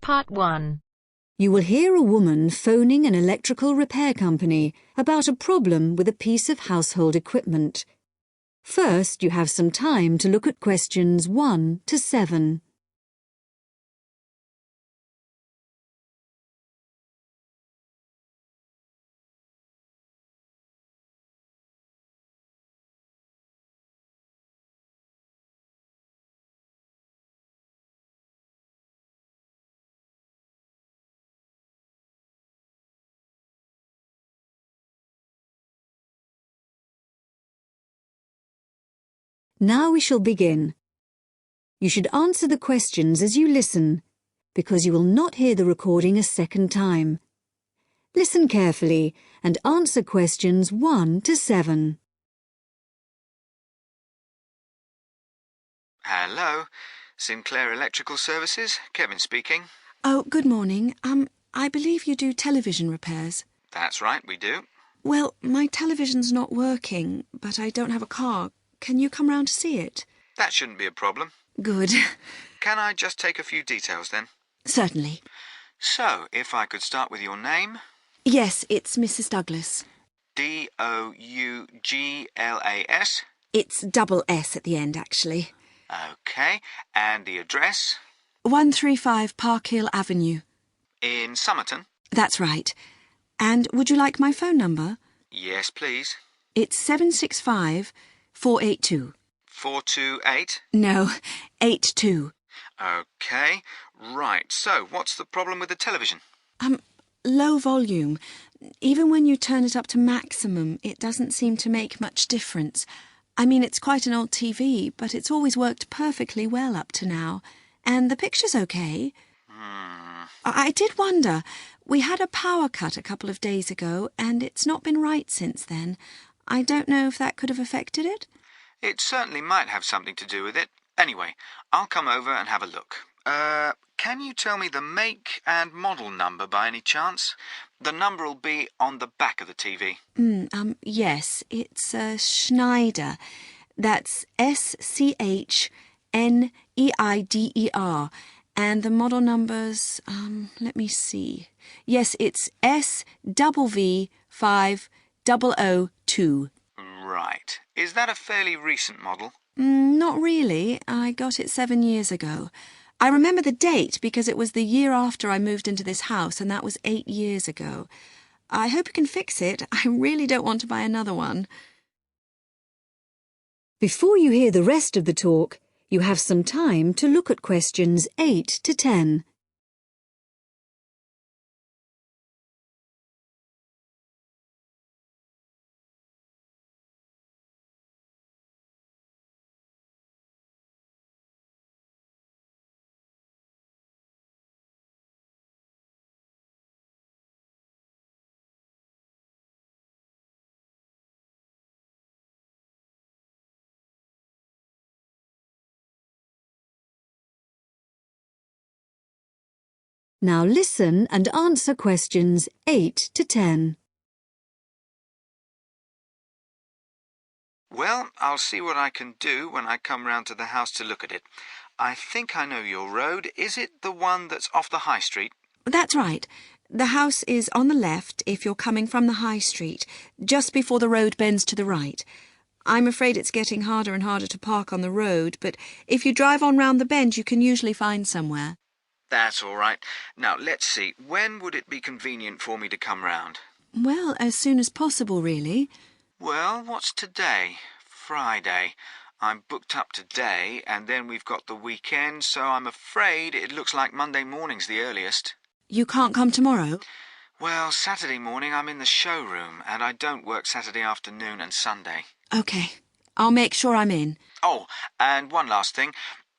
Part 1. You will hear a woman phoning an electrical repair company about a problem with a piece of household equipment. First, you have some time to look at questions 1 to 7. Now we shall begin. You should answer the questions as you listen, because you will not hear the recording a second time. Listen carefully and answer questions 1 to 7. Hello, Sinclair Electrical Services, Kevin speaking. Oh, good morning. I believe you do television repairs. That's right, we do. Well, my television's not working, but I don't have a car. Can you come round to see it? That shouldn't be a problem. Good. Can I just take a few details then? Certainly. So, if I could start with your name? Yes, it's Mrs. Douglas. Douglas? It's double S at the end, actually. OK, and the address? 135 Park Hill Avenue. In Somerton? That's right. And would you like my phone number? Yes, please. It's 765-482. 428? No, 82. OK, right. So, what's the problem with the television? Low volume. Even when you turn it up to maximum, it doesn't seem to make much difference. I mean, it's quite an old TV, but it's always worked perfectly well up to now. And the picture's okay. I did wonder. We had a power cut a couple of days ago, and it's not been right since then. I don't know if that could have affected it. It certainly might have something to do with it. Anyway, I'll come over and have a look. Can you tell me the make and model number by any chance? The number will be on the back of the TV. Yes, it's Schneider. That's SCHNEIDER. And the model number's, let me see. Yes, it's SVV5002. Right. Is that a fairly recent model? Not really. I got it 7 years ago. I remember the date because it was the year after I moved into this house, and that was 8 years ago. I hope you can fix it. I really don't want to buy another one. Before you hear the rest of the talk, you have some time to look at questions 8 to 10. Now listen and answer questions 8 to 10. Well, I'll see what I can do when I come round to the house to look at it. I think I know your road. Is it the one that's off the high street? That's right. The house is on the left if you're coming from the high street, just before the road bends to the right. I'm afraid it's getting harder and harder to park on the road, but if you drive on round the bend, you can usually find somewhere. That's all right. Now, let's see. When would it be convenient for me to come round? Well, as soon as possible, really. Well, what's today? Friday. I'm booked up today, and then we've got the weekend, so I'm afraid it looks like Monday morning's the earliest. You can't come tomorrow? Well, Saturday morning I'm in the showroom, and I don't work Saturday afternoon and Sunday. OK. I'll make sure I'm in. Oh, and one last thing.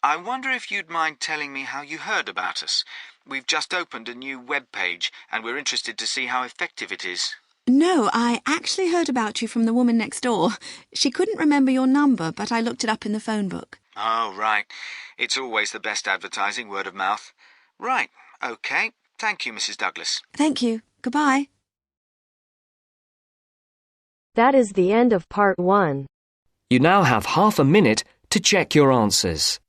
I wonder if you'd mind telling me how you heard about us. We've just opened a new web page, and we're interested to see how effective it is. No, I actually heard about you from the woman next door. She couldn't remember your number, but I looked it up in the phone book. Oh, right. It's always the best advertising, word of mouth. Right, OK. Thank you, Mrs. Douglas. Thank you. Goodbye. That is the end of Part 1. You now have half a minute to check your answers.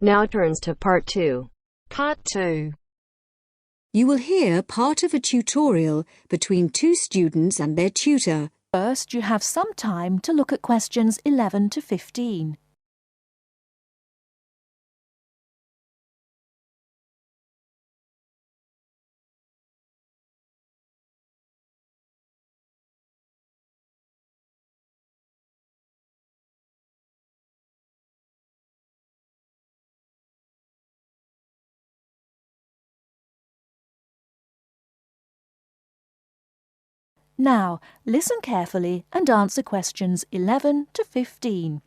Now turns to part 2. Part 2. You will hear part of a tutorial between two students and their tutor. First, you have some time to look at questions 11 to 15. Now, listen carefully and answer questions 11 to 15.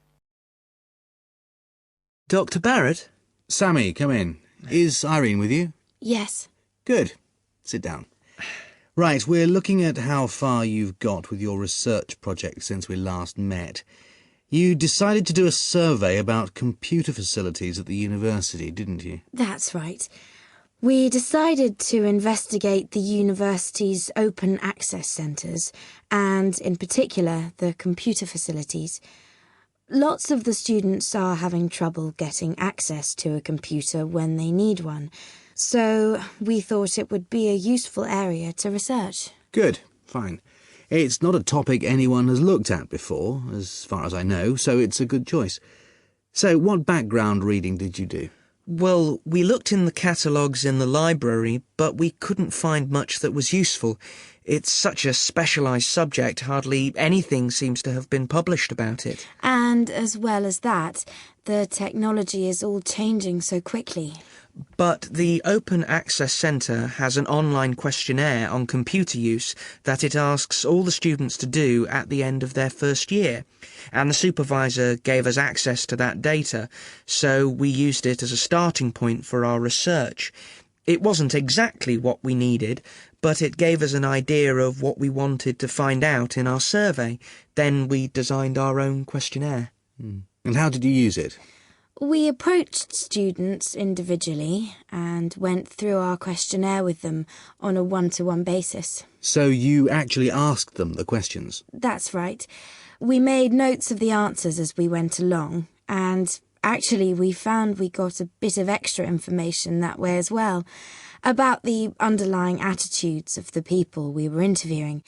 Dr. Barrett? Sammy, come in. Is Irene with you? Yes. Good. Sit down. Right, we're looking at how far you've got with your research project since we last met. You decided to do a survey about computer facilities at the university, didn't you? That's right. We decided to investigate the university's open access centres and, in particular, the computer facilities. Lots of the students are having trouble getting access to a computer when they need one, so we thought it would be a useful area to research. Good. Fine. It's not a topic anyone has looked at before, as far as I know, so it's a good choice. So, what background reading did you do? Well, we looked in the catalogues in the library, but we couldn't find much that was useful. It's such a specialised subject, hardly anything seems to have been published about it. And as well as that, the technology is all changing so quickly. But the Open Access Centre has an online questionnaire on computer use that it asks all the students to do at the end of their first year. And the supervisor gave us access to that data, so we used it as a starting point for our research. It wasn't exactly what we needed, but it gave us an idea of what we wanted to find out in our survey. Then we designed our own questionnaire. And how did you use it? We approached students individually and went through our questionnaire with them on a one-to-one basis. So you actually asked them the questions? That's right. We made notes of the answers as we went along, and actually we found we got a bit of extra information that way as well, about the underlying attitudes of the people we were interviewing,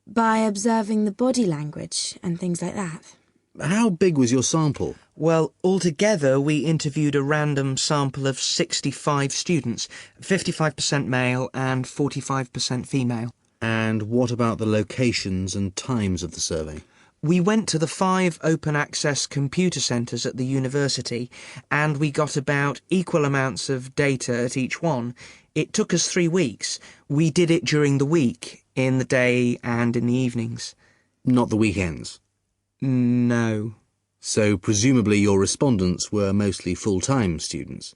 by observing the body language and things like that. How big was your sample? Well, altogether we interviewed a random sample of 65 students, 55% male and 45% female. And what about the locations and times of the survey? We went to the 5 open access computer centres at the university and we got about equal amounts of data at each one. It took us 3 weeks. We did it during the week, in the day and in the evenings. Not the weekends? No. So presumably your respondents were mostly full-time students?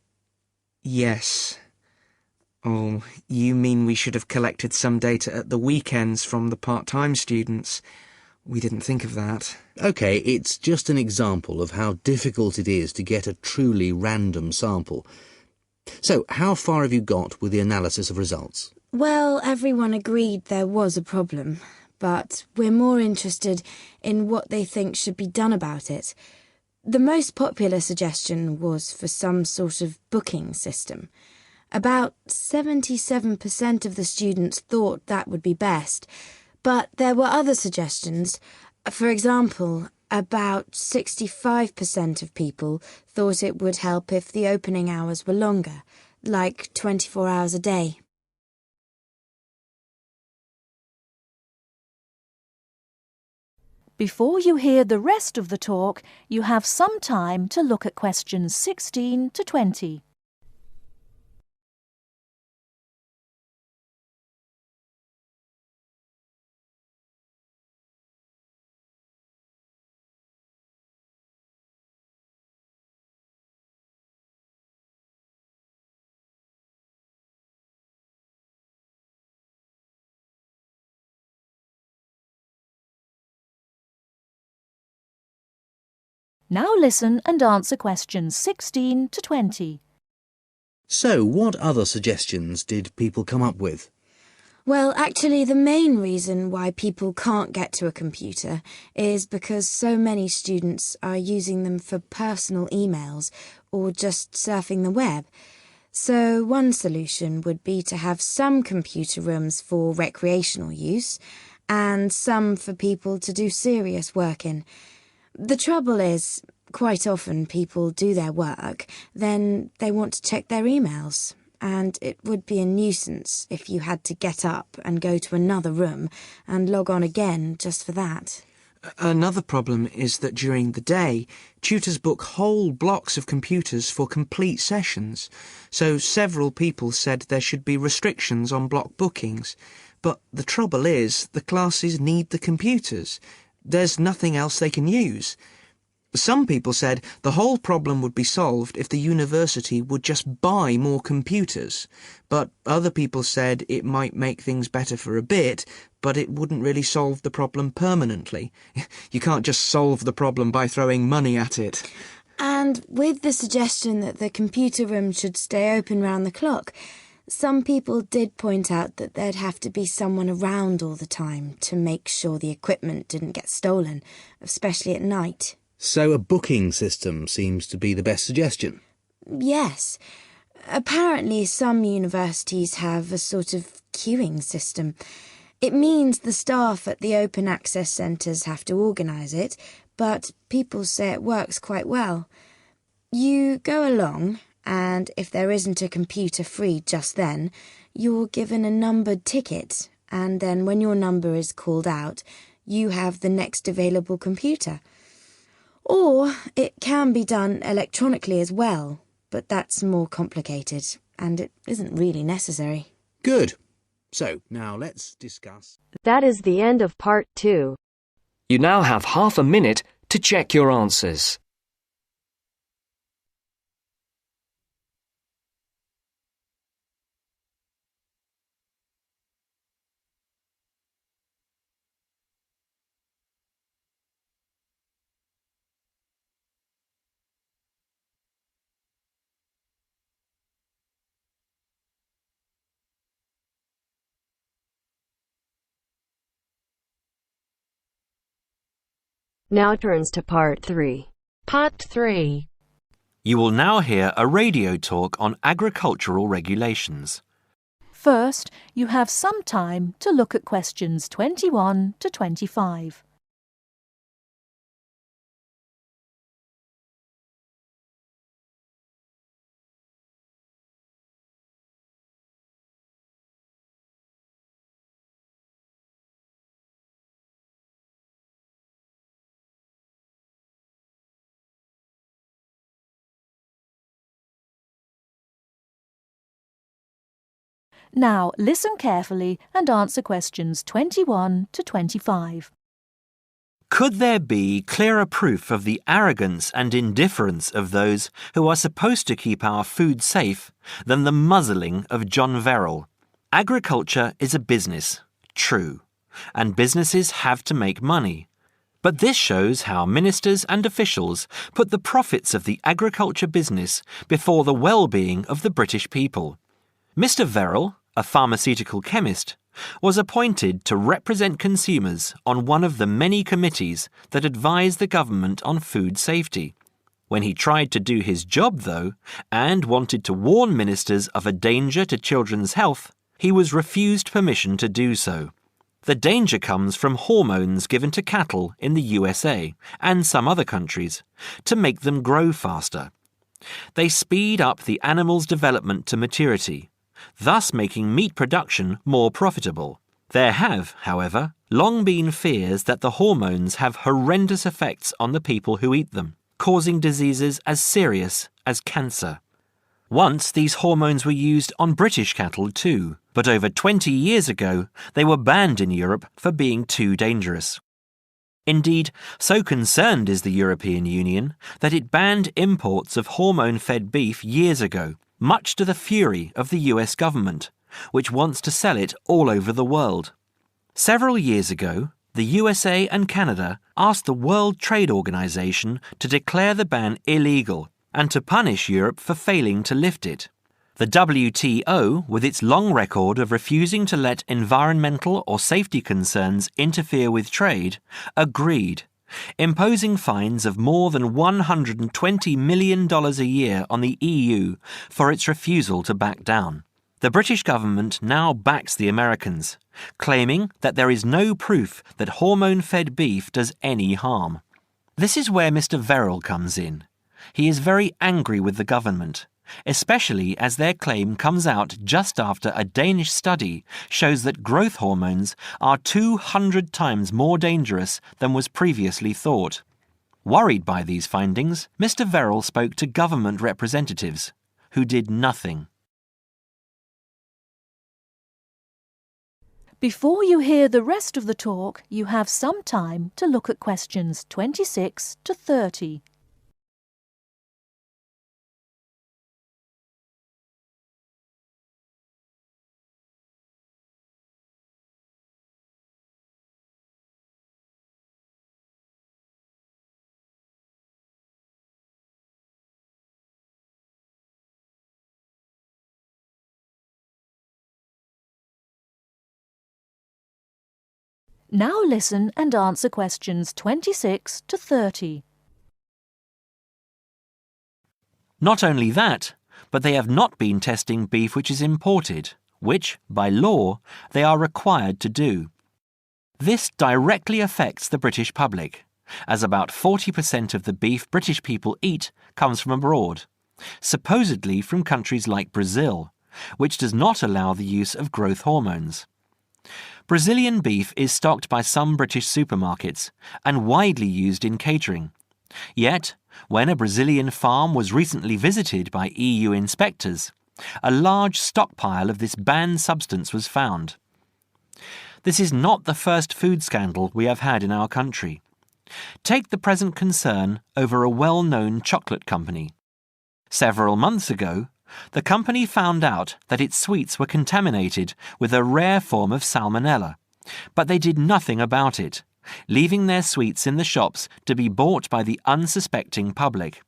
Yes. Oh, you mean we should have collected some data at the weekends from the part-time students? We didn't think of that. OK, it's just an example of how difficult it is to get a truly random sample. So, how far have you got with the analysis of results? Well, everyone agreed there was a problem, but we're more interested in what they think should be done about it. The most popular suggestion was for some sort of booking system. About 77% of the students thought that would be best, but there were other suggestions. For example, about 65% of people thought it would help if the opening hours were longer, like 24 hours a day. Before you hear the rest of the talk, you have some time to look at questions 16 to 20. Now listen and answer questions 16 to 20. So, what other suggestions did people come up with? Well, actually, the main reason why people can't get to a computer is because so many students are using them for personal emails or just surfing the web. So one solution would be to have some computer rooms for recreational use and some for people to do serious work in. The trouble is, quite often people do their work, then they want to check their emails. And it would be a nuisance if you had to get up and go to another room and log on again just for that. Another problem is that during the day, tutors book whole blocks of computers for complete sessions, so several people said there should be restrictions on block bookings. But the trouble is, the classes need the computers. There's nothing else they can use. Some people said the whole problem would be solved if the university would just buy more computers, but other people said it might make things better for a bit, but it wouldn't really solve the problem permanently. You can't just solve the problem by throwing money at it. And with the suggestion that the computer room should stay open round the clock, some people did point out that there'd have to be someone around all the time to make sure the equipment didn't get stolen, especially at night. So a booking system seems to be the best suggestion. Yes. Apparently some universities have a sort of queuing system. It means the staff at the open access centres have to organise it, but people say it works quite well. You go along, and if there isn't a computer free just then, you're given a numbered ticket, and then when your number is called out, you have the next available computer. Or it can be done electronically as well, but that's more complicated, and it isn't really necessary. Good. So, now let's discuss... That is the end of part 2. You now have half a minute to check your answers. Now turns to part 3. Part 3. You will now hear a radio talk on agricultural regulations. First, you have some time to look at questions 21 to 25. Now listen carefully and answer questions 21 to 25. Could there be clearer proof of the arrogance and indifference of those who are supposed to keep our food safe than the muzzling of John Verrill? Agriculture is a business, true, and businesses have to make money. But this shows how ministers and officials put the profits of the agriculture business before the well-being of the British people. Mr. Verrill, a pharmaceutical chemist, was appointed to represent consumers on one of the many committees that advise the government on food safety. When he tried to do his job, though, and wanted to warn ministers of a danger to children's health, he was refused permission to do so. The danger comes from hormones given to cattle in the USA and some other countries to make them grow faster. They speed up the animal's development to maturity, thus making meat production more profitable. There have, however, long been fears that the hormones have horrendous effects on the people who eat them, causing diseases as serious as cancer. Once these hormones were used on British cattle too, but over 20 years ago they were banned in Europe for being too dangerous. Indeed, so concerned is the European Union that it banned imports of hormone-fed beef years ago, much to the fury of the US government, which wants to sell it all over the world. Several years ago, the USA and Canada asked the World Trade Organization to declare the ban illegal and to punish Europe for failing to lift it. The WTO, with its long record of refusing to let environmental or safety concerns interfere with trade, agreed, imposing fines of more than $120 million a year on the EU for its refusal to back down. The British government now backs the Americans, claiming that there is no proof that hormone-fed beef does any harm. This is where Mr. Verrill comes in. He is very angry with the government, especially as their claim comes out just after a Danish study shows that growth hormones are 200 times more dangerous than was previously thought. Worried by these findings, Mr. Verrill spoke to government representatives, who did nothing. Before you hear the rest of the talk, you have some time to look at questions 26 to 30. Now listen and answer questions 26 to 30. Not only that, but they have not been testing beef which is imported, which, by law, they are required to do. This directly affects the British public, as about 40% of the beef British people eat comes from abroad, supposedly from countries like Brazil, which does not allow the use of growth hormones. Brazilian beef is stocked by some British supermarkets and widely used in catering. Yet, when a Brazilian farm was recently visited by EU inspectors, a large stockpile of this banned substance was found. This is not the first food scandal we have had in our country. Take the present concern over a well-known chocolate company. Several months ago, the company found out that its sweets were contaminated with a rare form of salmonella, but they did nothing about it, leaving their sweets in the shops to be bought by the unsuspecting public.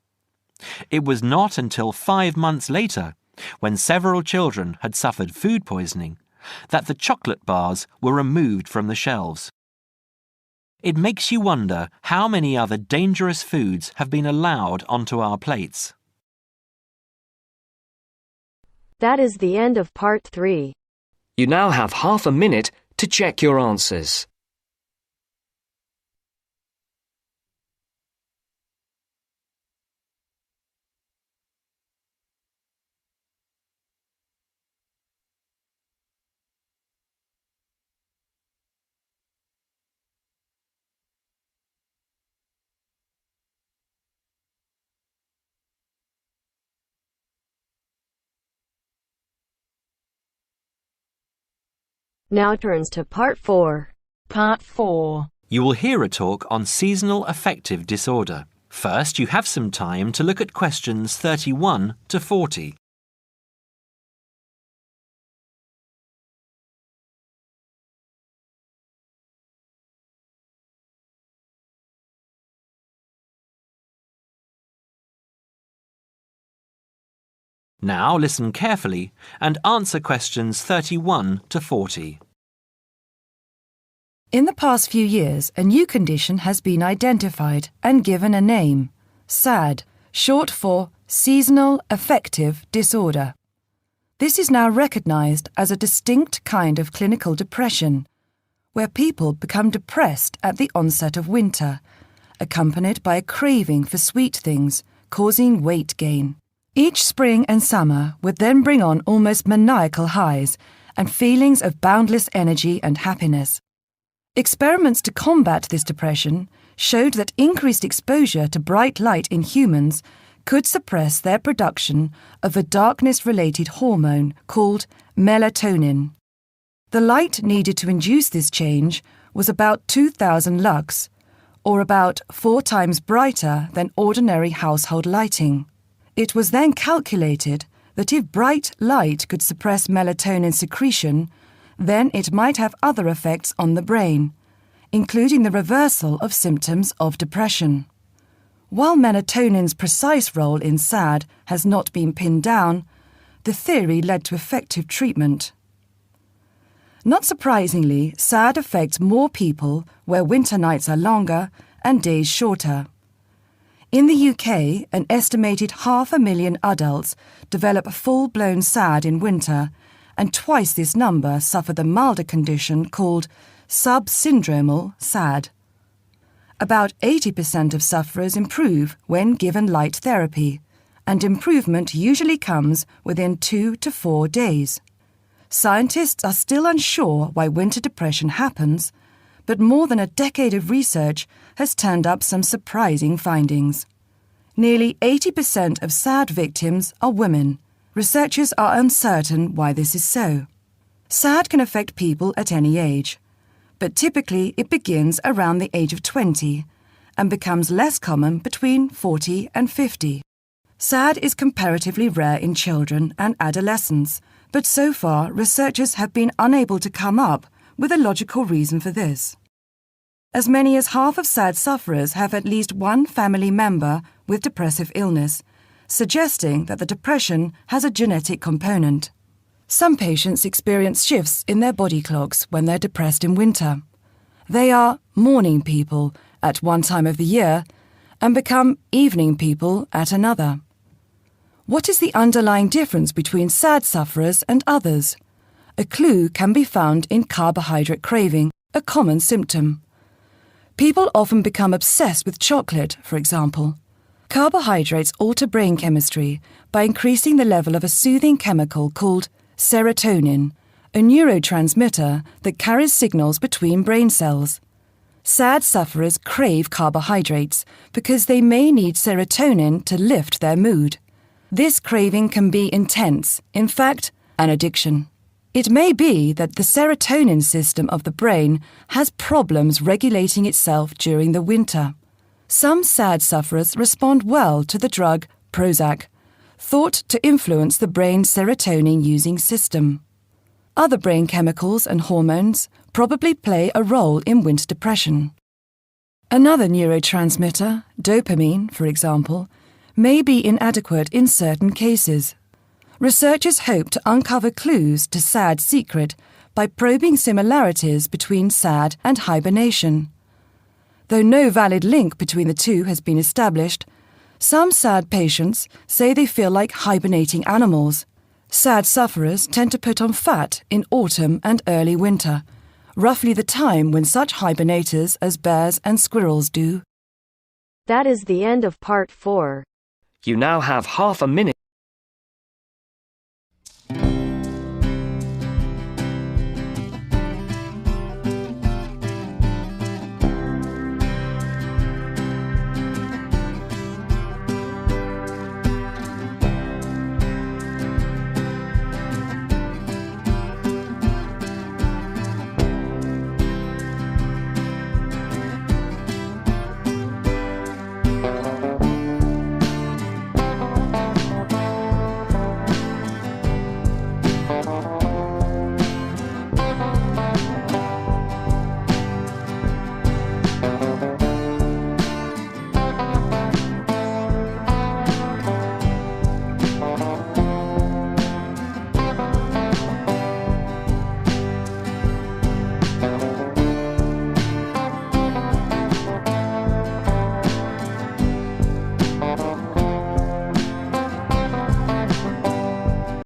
It was not until 5 months later, when several children had suffered food poisoning, that the chocolate bars were removed from the shelves. It makes you wonder how many other dangerous foods have been allowed onto our plates. That is the end of part 3. You now have half a minute to check your answers. Now turns to part 4. Part 4. You will hear a talk on seasonal affective disorder. First, you have some time to look at questions 31 to 40. Now listen carefully and answer questions 31 to 40. In the past few years, a new condition has been identified and given a name, SAD, short for Seasonal Affective Disorder. This is now recognized as a distinct kind of clinical depression, where people become depressed at the onset of winter, accompanied by a craving for sweet things, causing weight gain. Each spring and summer would then bring on almost maniacal highs and feelings of boundless energy and happiness. Experiments to combat this depression showed that increased exposure to bright light in humans could suppress their production of a darkness-related hormone called melatonin. The light needed to induce this change was about 2,000 lux, or about 4 times brighter than ordinary household lighting. It was then calculated that if bright light could suppress melatonin secretion, then it might have other effects on the brain, including the reversal of symptoms of depression. While melatonin's precise role in SAD has not been pinned down, the theory led to effective treatment. Not surprisingly, SAD affects more people where winter nights are longer and days shorter. In the UK, an estimated 500,000 adults develop full-blown SAD in winter, and twice this number suffer the milder condition called subsyndromal SAD. About 80% of sufferers improve when given light therapy, and improvement usually comes within 2 to 4 days. Scientists are still unsure why winter depression happens, but more than a decade of research has turned up some surprising findings. Nearly 80% of SAD victims are women. Researchers are uncertain why this is so. SAD can affect people at any age, but typically it begins around the age of 20 and becomes less common between 40 and 50. SAD is comparatively rare in children and adolescents, but so far researchers have been unable to come up with a logical reason for this. As many as half of SAD sufferers have at least one family member with depressive illness, suggesting that the depression has a genetic component. Some patients experience shifts in their body clocks when they're depressed in winter. They are morning people at one time of the year and become evening people at another. What is the underlying difference between SAD sufferers and others? A clue can be found in carbohydrate craving, a common symptom. People often become obsessed with chocolate, for example. Carbohydrates alter brain chemistry by increasing the level of a soothing chemical called serotonin, a neurotransmitter that carries signals between brain cells. SAD sufferers crave carbohydrates because they may need serotonin to lift their mood. This craving can be intense, in fact, an addiction. It may be that the serotonin system of the brain has problems regulating itself during the winter. Some SAD sufferers respond well to the drug Prozac, thought to influence the brain's serotonin-using system. Other brain chemicals and hormones probably play a role in winter depression. Another neurotransmitter, dopamine, for example, may be inadequate in certain cases. Researchers hope to uncover clues to SAD's secret by probing similarities between SAD and hibernation. Though no valid link between the two has been established, some SAD patients say they feel like hibernating animals. SAD sufferers tend to put on fat in autumn and early winter, roughly the time when such hibernators as bears and squirrels do. That is the end of part 4. You now have half a minute.